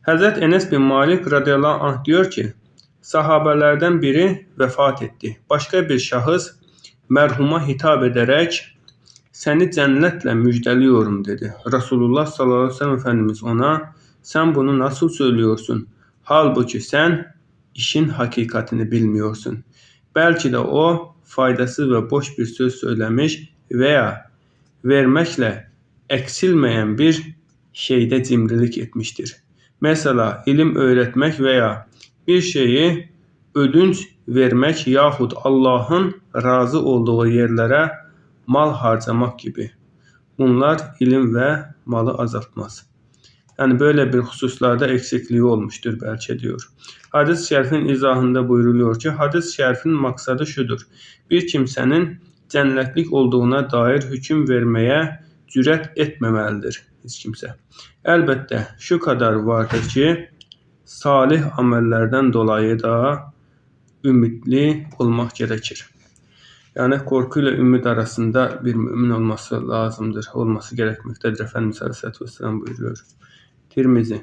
Hazret Enes bin Malik radıyallahu anh diyor ki, sahabelerden biri vefat etti. Başka bir şahıs merhuma hitap ederek seni cennetle müjdeliyorum dedi. Resulullah sallallahu aleyhi ve sellem Efendimiz ona sen bunu nasıl söylüyorsun? Halbuki sen işin hakikatini bilmiyorsun. Belki de o faydasız ve boş bir söz söylemiş veya vermekle eksilmeyen bir şeyde cimrilik etmiştir. Mesela ilim öğretmek veya bir şeyi ödünç vermek yahut Allah'ın razı olduğu yerlere mal harcamak gibi. Bunlar ilim ve malı azaltmaz. Yani böyle bir hususlarda eksikliği olmuştur belki diyor. Hadis-i şerifin izahında buyuruluyor ki, hadis-i şerifin maksadı şudur. Bir kimsenin cennetlik olduğuna dair hüküm vermeye cüret etmemelidir hiç kimse. Elbette şu kadar vardır ki, salih amellerden dolayı da ümitli olmak gerekir. Yani korkuyla ümit arasında bir mümin olması lazımdır, olması gerekmektedir. Efendimiz Aleyhisselatü Vesselam buyuruyor. Tirmizi